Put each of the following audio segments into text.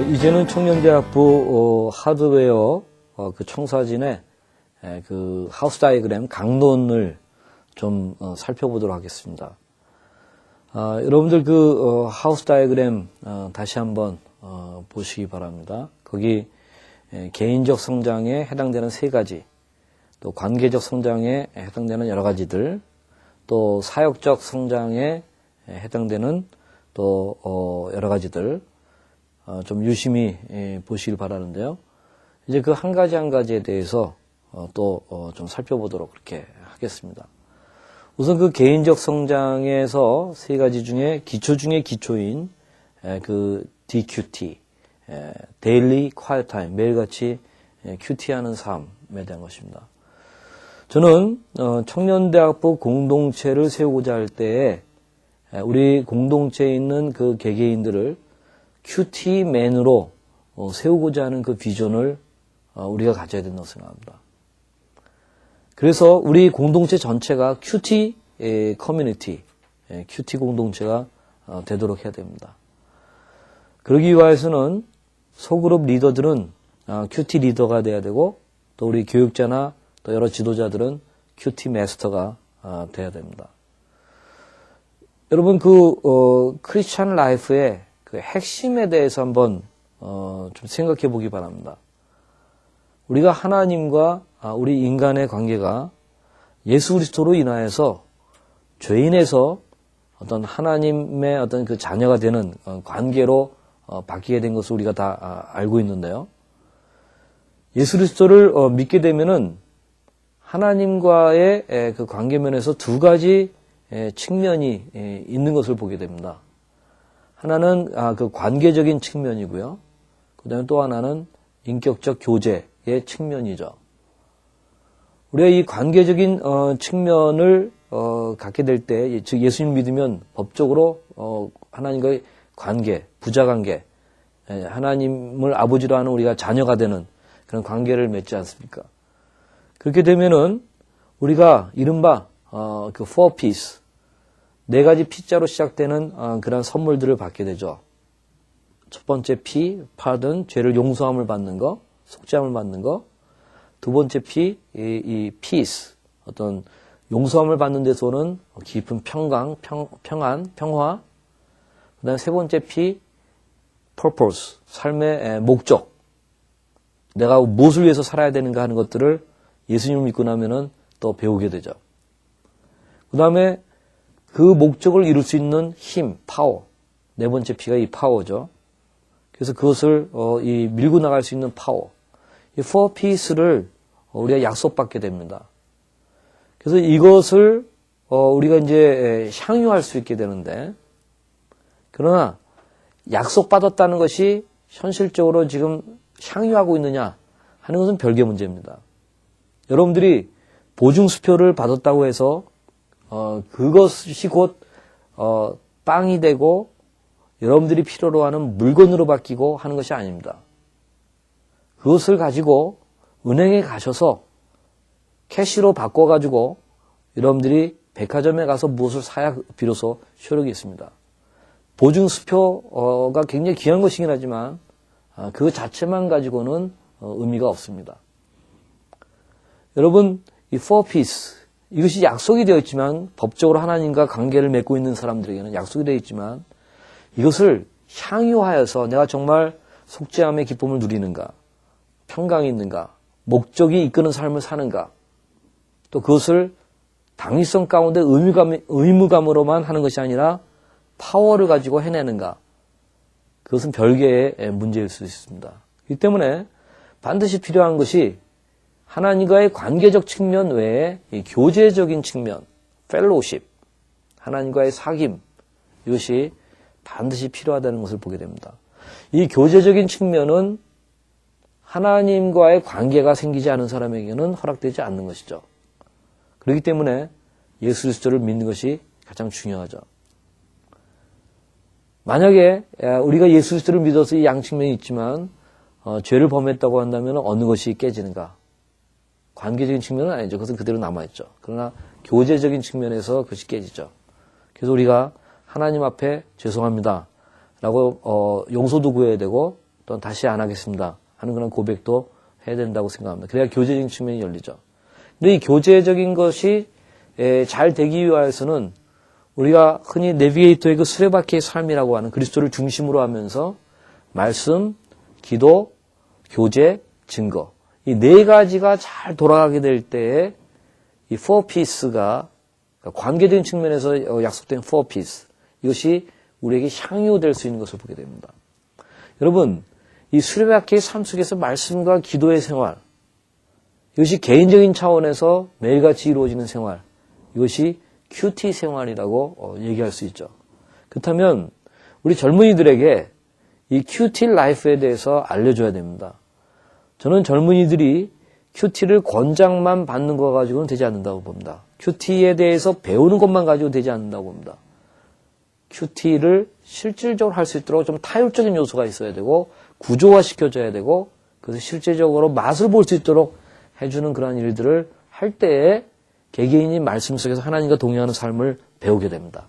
이제는 청년대학부 하드웨어 그 청사진의 그 하우스 다이어그램 강론을 좀 살펴보도록 하겠습니다. 여러분들 그 하우스 다이어그램 다시 한번 보시기 바랍니다. 거기 개인적 성장에 해당되는 세 가지, 또 관계적 성장에 해당되는 여러 가지들, 또 사역적 성장에 해당되는 또 여러 가지들 좀 유심히 보시길 바라는데요. 이제 그 한 가지 한 가지에 대해서 또 좀 살펴보도록 그렇게 하겠습니다. 우선 그 개인적 성장에서 세 가지 중에 기초 중에 기초인 그 DQT, Daily Quiet Time, 매일같이 큐티하는 삶에 대한 것입니다. 저는 청년대학부 공동체를 세우고자 할 때에 우리 공동체에 있는 그 개개인들을 큐티맨으로 세우고자 하는 그 비전을 우리가 가져야 된다고 생각합니다. 그래서 우리 공동체 전체가 큐티 커뮤니티, 큐티 공동체가 되도록 해야 됩니다. 그러기 위해서는 소그룹 리더들은 큐티 리더가 돼야 되고, 또 우리 교육자나 또 여러 지도자들은 큐티 마스터가 돼야 됩니다. 여러분 크리스찬 라이프의 그 핵심에 대해서 한번 좀 생각해 보기 바랍니다. 우리가 하나님과 우리 인간의 관계가 예수 그리스도로 인하여서 죄인에서 어떤 하나님의 어떤 그 자녀가 되는 관계로 바뀌게 된 것을 우리가 다 알고 있는데요. 예수 그리스도를 믿게 되면은 하나님과의 그 관계면에서 두 가지 측면이 있는 것을 보게 됩니다. 하나는 그 관계적인 측면이고요. 그 다음에 또 하나는 인격적 교제의 측면이죠. 우리가 이 관계적인 측면을 갖게 될 때, 즉 예수님 믿으면 법적으로 하나님과의 관계, 부자관계, 하나님을 아버지로 하는 우리가 자녀가 되는 그런 관계를 맺지 않습니까? 그렇게 되면은 우리가 이른바 그 four P's, 네 가지 P자로 시작되는 그런 선물들을 받게 되죠. 첫 번째 P, pardon, 죄를 용서함을 받는 거, 속죄함을 받는 거. 두 번째 P, 이 peace, 어떤 용서함을 받는 데서는 깊은 평강, 평안, 평화. 그 다음에 세 번째 P, purpose, 삶의 목적. 내가 무엇을 위해서 살아야 되는가 하는 것들을 예수님을 믿고 나면은 또 배우게 되죠. 그 다음에 그 목적을 이룰 수 있는 힘, 파워. 네 번째 P가 이 파워죠. 그래서 그것을 이 밀고 나갈 수 있는 파워. 이 4Ps를 우리가 약속받게 됩니다. 그래서 이것을 우리가 이제 향유할 수 있게 되는데, 그러나 약속받았다는 것이 현실적으로 지금 향유하고 있느냐 하는 것은 별개 문제입니다. 여러분들이 보증수표를 받았다고 해서 그것이 곧 빵이 되고 여러분들이 필요로 하는 물건으로 바뀌고 하는 것이 아닙니다. 그것을 가지고 은행에 가셔서 캐시로 바꿔가지고 여러분들이 백화점에 가서 무엇을 사야 비로소 효력이 있습니다. 보증수표가 굉장히 귀한 것이긴 하지만 그 자체만 가지고는 의미가 없습니다. 여러분, 이 4P's, 이것이 약속이 되어 있지만, 법적으로 하나님과 관계를 맺고 있는 사람들에게는 약속이 되어 있지만, 이것을 향유하여서 내가 정말 속죄함의 기쁨을 누리는가, 평강이 있는가, 목적이 이끄는 삶을 사는가, 또 그것을 당위성 가운데 의무감으로만 하는 것이 아니라 파워를 가지고 해내는가, 그것은 별개의 문제일 수 있습니다. 이 때문에 반드시 필요한 것이 하나님과의 관계적 측면 외에 이 교제적인 측면, 펠로우십, 하나님과의 사귐, 이것이 반드시 필요하다는 것을 보게 됩니다. 이 교제적인 측면은 하나님과의 관계가 생기지 않은 사람에게는 허락되지 않는 것이죠. 그렇기 때문에 예수 그리스도를 믿는 것이 가장 중요하죠. 만약에 우리가 예수 그리스도를 믿어서 이 양측면이 있지만 죄를 범했다고 한다면 어느 것이 깨지는가? 관계적인 측면은 아니죠. 그것은 그대로 남아있죠. 그러나 교제적인 측면에서 그것이 깨지죠. 그래서 우리가 하나님 앞에 죄송합니다 라고 용서도 구해야 되고 또는 다시 안 하겠습니다 하는 그런 고백도 해야 된다고 생각합니다. 그래야 교제적인 측면이 열리죠. 근데 이 교제적인 것이 잘 되기 위하여서는 우리가 흔히 내비게이터의 그 수레바퀴의 삶이라고 하는 그리스도를 중심으로 하면서 말씀, 기도, 교제, 증거 이 네 가지가 잘 돌아가게 될 때에 이 4Ps가 관계적인 측면에서 약속된 4Ps 이것이 우리에게 향유될 수 있는 것을 보게 됩니다. 여러분 이 수레바퀴의 삶 속에서 말씀과 기도의 생활 이것이 개인적인 차원에서 매일같이 이루어지는 생활 이것이 큐티 생활이라고 얘기할 수 있죠. 그렇다면 우리 젊은이들에게 이 큐티 라이프에 대해서 알려줘야 됩니다. 저는 젊은이들이 큐티를 권장만 받는 것 가지고는 되지 않는다고 봅니다. 큐티에 대해서 배우는 것만 가지고 되지 않는다고 봅니다. 큐티를 실질적으로 할 수 있도록 좀 타율적인 요소가 있어야 되고 구조화시켜줘야 되고 그래서 실제적으로 맛을 볼 수 있도록 해주는 그런 일들을 할 때에 개개인이 말씀 속에서 하나님과 동행하는 삶을 배우게 됩니다.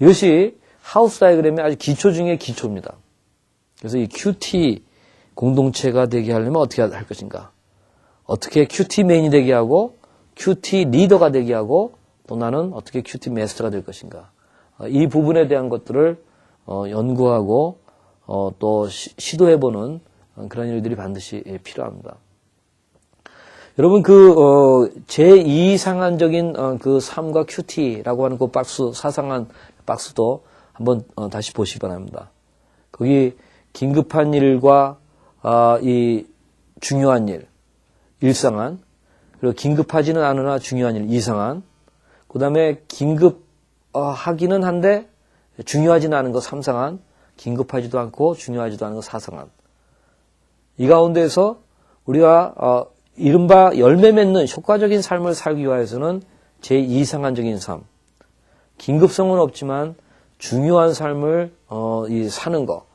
이것이 하우스 다이그램의 아주 기초 중의 기초입니다. 그래서 이 큐티 공동체가 되게 하려면 어떻게 할 것인가? 어떻게 큐티 메인이 되게 하고 큐티 리더가 되게 하고 또 나는 어떻게 큐티 마스터가 될 것인가? 이 부분에 대한 것들을 연구하고 또 시도해보는 그런 일들이 반드시 필요합니다. 여러분 제2상한적인 그 삶과 큐티라고 하는 그 박스 사상한 박스도 한번 다시 보시기 바랍니다. 거기 긴급한 일과 이 중요한 일, 일상한 그리고 긴급하지는 않으나 중요한 일, 이상한 그 다음에 긴급하기는 한데 중요하지는 않은 거 삼상한 긴급하지도 않고 중요하지도 않은 거 사상한 이 가운데서 우리가 이른바 열매 맺는 효과적인 삶을 살기 위해서는 제2상한적인 삶 긴급성은 없지만 중요한 삶을 사는 거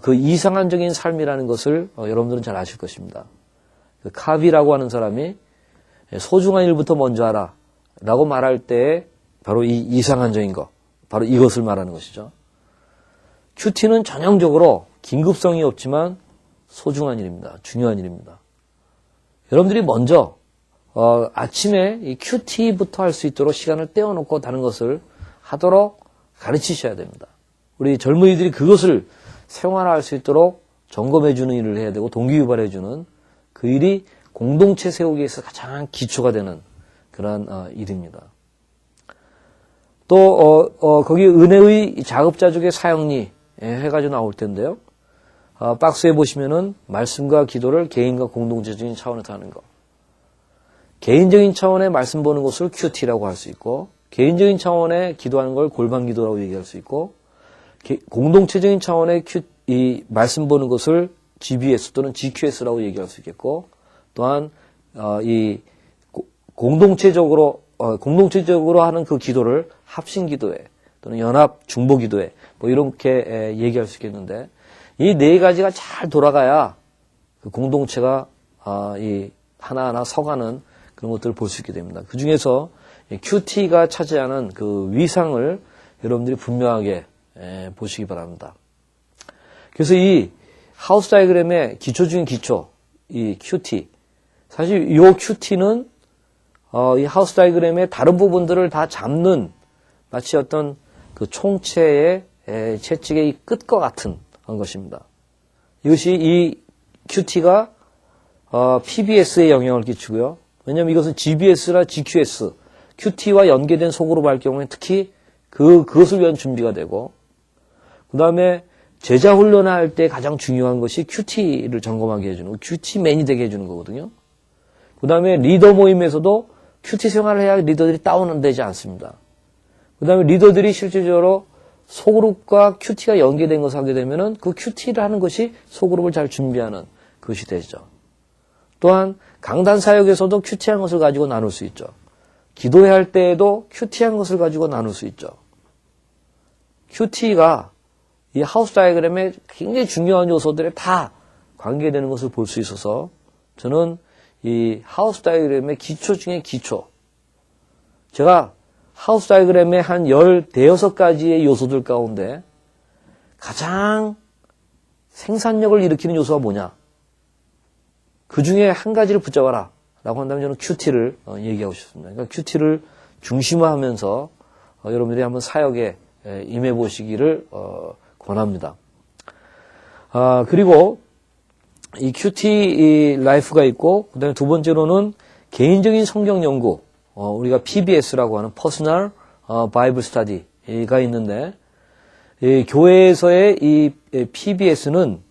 그 이상한적인 삶이라는 것을 여러분들은 잘 아실 것입니다. 그 카비라고 하는 사람이 소중한 일부터 먼저 하라 라고 말할 때 바로 이 이상한적인 거 바로 이것을 말하는 것이죠. 큐티는 전형적으로 긴급성이 없지만 소중한 일입니다. 중요한 일입니다. 여러분들이 먼저 아침에 이 큐티부터 할 수 있도록 시간을 떼어놓고 다른 것을 하도록 가르치셔야 됩니다. 우리 젊은이들이 그것을 생활화할 수 있도록 점검해주는 일을 해야 되고 동기유발해주는 그 일이 공동체 세우기에서 가장 기초가 되는 그러한 일입니다. 또 거기 은혜의 자급자족의 사형리 해가지고 나올 텐데요. 박스에 보시면은 말씀과 기도를 개인과 공동체적인 차원에서 하는 것. 개인적인 차원의 말씀 보는 것을 큐티라고 할 수 있고 개인적인 차원의 기도하는 걸 골반 기도라고 얘기할 수 있고 공동체적인 차원의 이 말씀 보는 것을 GBS 또는 GQS라고 얘기할 수 있겠고 또한 이 공동체적으로 하는 그 기도를 합심 기도회 또는 연합 중보 기도회 뭐 이렇게 얘기할 수 있겠는데 이 네 가지가 잘 돌아가야 그 공동체가 이 하나하나 서가는 그런 것들을 볼 수 있게 됩니다. 그 중에서 큐티가 차지하는 그 위상을 여러분들이 분명하게 보시기 바랍니다. 그래서 이 하우스 다이그램의 기초 중인 기초, 이 큐티. 사실 이 큐티는 이 하우스 다이그램의 다른 부분들을 다 잡는 마치 어떤 그 총체의 채찍의 끝과 같은 것입니다. 이것이 이 큐티가 PBS에 영향을 끼치고요. 왜냐하면 이것은 GBS나 GQS, 큐티와 연계된 속으로 할 경우에 특히 그것을 위한 준비가 되고 그 다음에 제자 훈련을 할 때 가장 중요한 것이 큐티를 점검하게 해주는 큐티맨이 되게 해주는 거거든요. 그 다음에 리더 모임에서도 큐티 생활을 해야 리더들이 다운되지 않습니다. 그 다음에 리더들이 실질적으로 소그룹과 큐티가 연계된 것을 하게 되면은 그 큐티를 하는 것이 소그룹을 잘 준비하는 것이 되죠. 또한 강단 사역에서도 큐티한 것을 가지고 나눌 수 있죠. 기도회 할 때에도 큐티한 것을 가지고 나눌 수 있죠. 큐티가 이 하우스 다이그램의 굉장히 중요한 요소들에 다 관계되는 것을 볼 수 있어서 저는 이 하우스 다이그램의 기초 중에 기초. 제가 하우스 다이그램의 한 16가지의 요소들 가운데 가장 생산력을 일으키는 요소가 뭐냐? 그 중에 한 가지를 붙잡아라. 라고 한다면 저는 큐티를 얘기하고 싶습니다. 그러니까 큐티를 중심화하면서 여러분들이 한번 사역에 임해 보시기를 권합니다. 그리고 이 큐티 라이프가 있고, 그 다음에 두 번째로는 개인적인 성경 연구, 우리가 PBS라고 하는 퍼스널 바이블 스터디가 있는데, 이 교회에서의 이 PBS는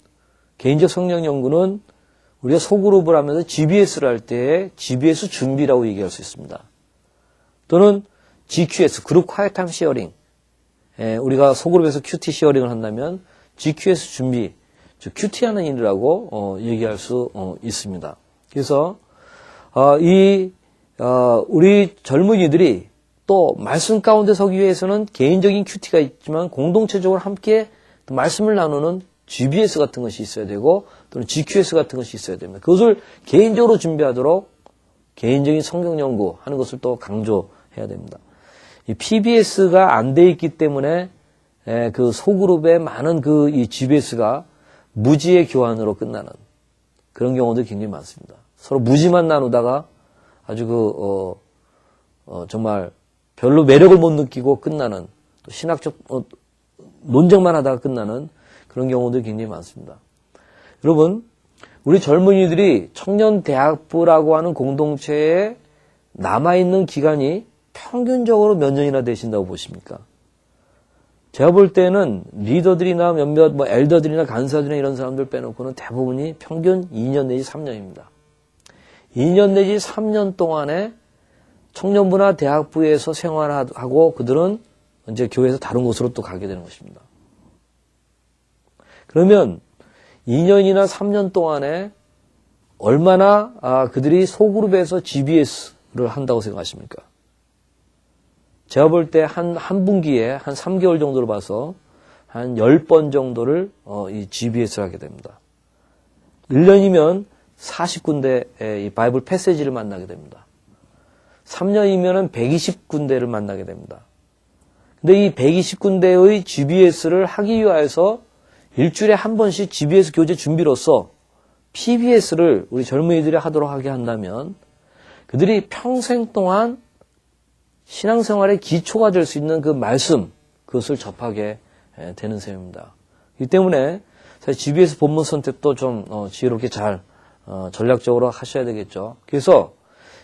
개인적 성경 연구는 우리가 소그룹을 하면서 GBS를 할 때에 GBS 준비라고 얘기할 수 있습니다. 또는 GQS, 그룹 콰이어 타임 시어링. 우리가 소그룹에서 QT 시어링을 한다면 GQS 준비, 즉 큐티하는 일이라고 얘기할 수 있습니다. 그래서 우리 젊은이들이 또 말씀 가운데 서기 위해서는 개인적인 큐티가 있지만 공동체적으로 함께 또 말씀을 나누는 GBS 같은 것이 있어야 되고 또는 GQS 같은 것이 있어야 됩니다. 그것을 개인적으로 준비하도록 개인적인 성경 연구하는 것을 또 강조해야 됩니다. 이 PBS가 안 돼 있기 때문에 그 소그룹의 많은 이 GBS가 무지의 교환으로 끝나는 그런 경우들이 굉장히 많습니다. 서로 무지만 나누다가 아주 정말 별로 매력을 못 느끼고 끝나는, 또 신학적 논쟁만 하다가 끝나는 그런 경우들이 굉장히 많습니다. 여러분, 우리 젊은이들이 청년대학부라고 하는 공동체에 남아있는 기간이 평균적으로 몇 년이나 되신다고 보십니까? 제가 볼 때는 리더들이나 몇몇 엘더들이나 간사들이나 이런 사람들 빼놓고는 대부분이 평균 2년 내지 3년입니다. 2년 내지 3년 동안에 청년부나 대학부에서 생활하고 그들은 이제 교회에서 다른 곳으로 또 가게 되는 것입니다. 그러면 2년이나 3년 동안에 얼마나 그들이 소그룹에서 GBS를 한다고 생각하십니까? 제가 볼 때 한 분기에 한 3개월 정도로 봐서 한 10번 정도를 이 GBS를 하게 됩니다. 1년이면 40군데의 이 바이블 패세지를 만나게 됩니다. 3년이면 120군데를 만나게 됩니다. 근데 이 120군데의 GBS를 하기 위해서 일주일에 한 번씩 GBS 교재 준비로서 PBS를 우리 젊은이들이 하도록 하게 한다면 그들이 평생 동안 신앙생활의 기초가 될 수 있는 그 말씀, 그것을 접하게 되는 셈입니다. 이 때문에 사실 GBS 본문 선택도 좀 지혜롭게 잘 전략적으로 하셔야 되겠죠. 그래서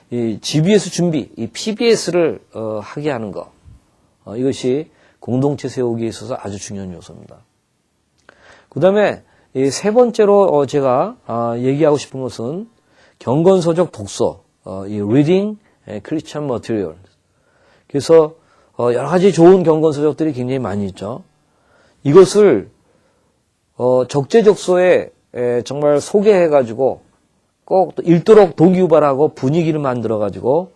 이 GBS 준비, 이 PBS를 하게 하는 것, 이것이 공동체 세우기에 있어서 아주 중요한 요소입니다. 그 다음에 세 번째로 제가 얘기하고 싶은 것은 경건서적 독서, 이 reading Christian material. 그래서 여러 가지 좋은 경건서적들이 굉장히 많이 있죠. 이것을 적재적소에 정말 소개해가지고 꼭 읽도록 동기유발하고 분위기를 만들어가지고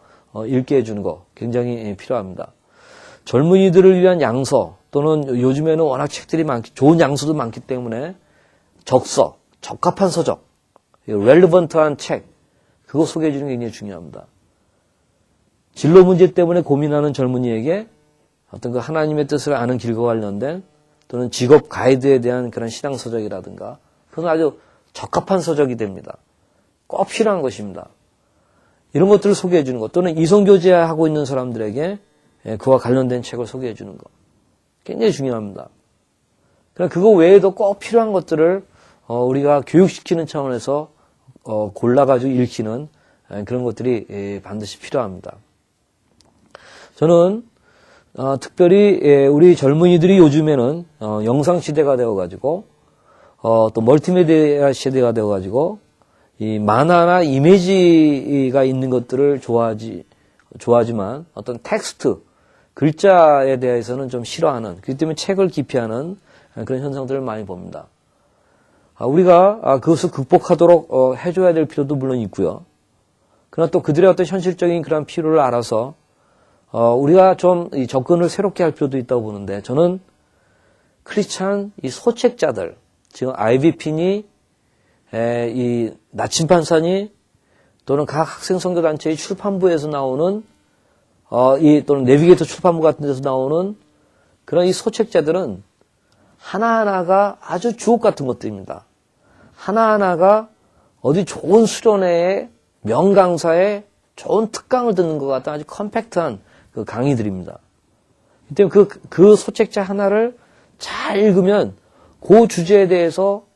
읽게 해주는 거 굉장히 필요합니다. 젊은이들을 위한 양서 또는 요즘에는 워낙 책들이 좋은 양서도 많기 때문에 적서, 적합한 서적, 렐리번트한 책, 그거 소개해 주는 게 굉장히 중요합니다. 진로 문제 때문에 고민하는 젊은이에게 어떤 그 하나님의 뜻을 아는 길과 관련된 또는 직업 가이드에 대한 그런 신앙 서적이라든가 그건 아주 적합한 서적이 됩니다. 꼭 필요한 것입니다. 이런 것들을 소개해 주는 것 또는 이성교제하고 있는 사람들에게 그와 관련된 책을 소개해 주는 것 굉장히 중요합니다. 그러나 그거 외에도 꼭 필요한 것들을 우리가 교육시키는 차원에서 골라가지고 읽히는 그런 것들이 반드시 필요합니다. 저는 특별히 우리 젊은이들이 요즘에는 영상 시대가 되어가지고 또 멀티미디어 시대가 되어가지고 이 만화나 이미지가 있는 것들을 좋아하지만 어떤 텍스트, 글자에 대해서는 좀 싫어하는, 그렇기 때문에 책을 기피하는 그런 현상들을 많이 봅니다. 우리가 그것을 극복하도록 해줘야 될 필요도 물론 있고요. 그러나 또 그들의 어떤 현실적인 그런 필요를 알아서 우리가 좀 이 접근을 새롭게 할 필요도 있다고 보는데 저는 크리스찬 이 소책자들, 지금 IBP니 이 나침판사니 또는 각 학생 선교단체의 출판부에서 나오는 또는 내비게이터 출판부 같은 데서 나오는 그런 이 소책자들은 하나하나가 아주 주옥 같은 것들입니다. 하나하나가 어디 좋은 수련회에 명강사에 좋은 특강을 듣는 것 같은 아주 컴팩트한 그 강의들입니다. 때문에 그 소책자 하나를 잘 읽으면 그 주제에 대해서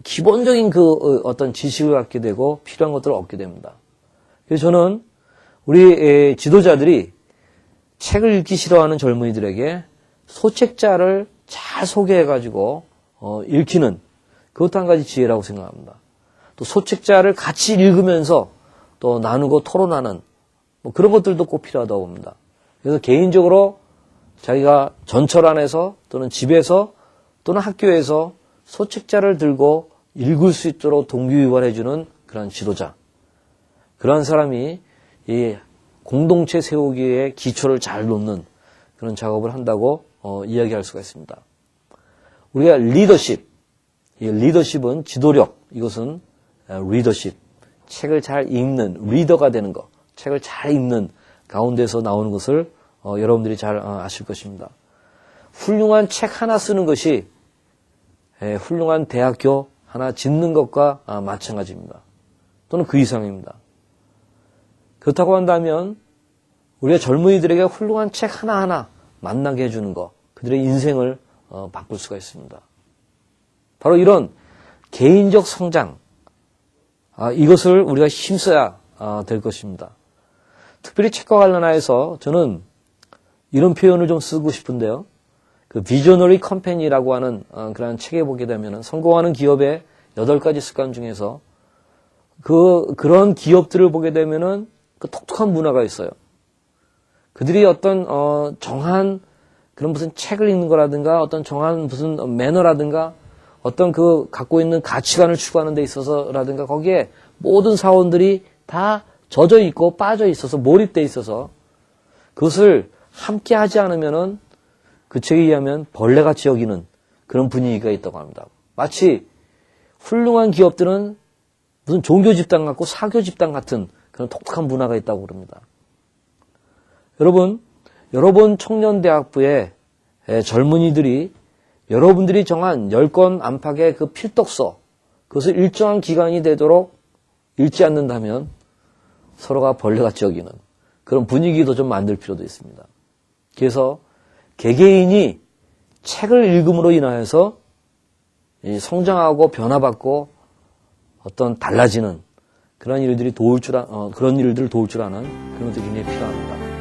기본적인 그 어떤 지식을 갖게 되고 필요한 것들을 얻게 됩니다. 그래서 저는 우리 지도자들이 책을 읽기 싫어하는 젊은이들에게 소책자를 잘 소개해가지고 읽히는 그것도 한 가지 지혜라고 생각합니다. 또 소책자를 같이 읽으면서 또 나누고 토론하는 뭐 그런 것들도 꼭 필요하다고 봅니다. 그래서 개인적으로 자기가 전철 안에서 또는 집에서 또는 학교에서 소책자를 들고 읽을 수 있도록 동기유발해주는 그런 지도자. 그러한 사람이 이 공동체 세우기에 기초를 잘 놓는 그런 작업을 한다고 이야기할 수가 있습니다. 우리가 리더십, 이 리더십은 지도력, 이것은 리더십, 책을 잘 읽는 리더가 되는 것, 책을 잘 읽는 가운데서 나오는 것을 여러분들이 잘 아실 것입니다. 훌륭한 책 하나 쓰는 것이 훌륭한 대학교 하나 짓는 것과 마찬가지입니다. 또는 그 이상입니다. 그렇다고 한다면 우리가 젊은이들에게 훌륭한 책 하나하나 만나게 해주는 것, 그들의 인생을 바꿀 수가 있습니다. 바로 이런 개인적 성장, 이것을 우리가 힘써야 될 것입니다. 특별히 책과 관련하여서 저는 이런 표현을 좀 쓰고 싶은데요. 그 비저너리 컴퍼니라고 하는 그런 책에 보게 되면 성공하는 기업의 8가지 습관 중에서 그런 기업들을 보게 되면은 그 독특한 문화가 있어요. 그들이 어떤 정한 그런 무슨 책을 읽는 거라든가 어떤 정한 무슨 매너라든가 어떤 그 갖고 있는 가치관을 추구하는 데 있어서라든가 거기에 모든 사원들이 다 젖어 있고 빠져 있어서 몰입돼 있어서 그것을 함께 하지 않으면은 그 책에 의하면 벌레같이 여기는 그런 분위기가 있다고 합니다. 마치 훌륭한 기업들은 무슨 종교 집단 같고 사교 집단 같은 그런 독특한 문화가 있다고 그럽니다. 여러분 청년대학부의 젊은이들이 여러분들이 정한 10권 안팎의 그 필독서, 그것을 일정한 기간이 되도록 읽지 않는다면 서로가 벌레같이 여기는 그런 분위기도 좀 만들 필요도 있습니다. 그래서 개개인이 책을 읽음으로 인하여서 성장하고 변화받고 어떤 달라지는 그런 일들을 도울 줄 아는 그런 것들이 굉장히 필요합니다.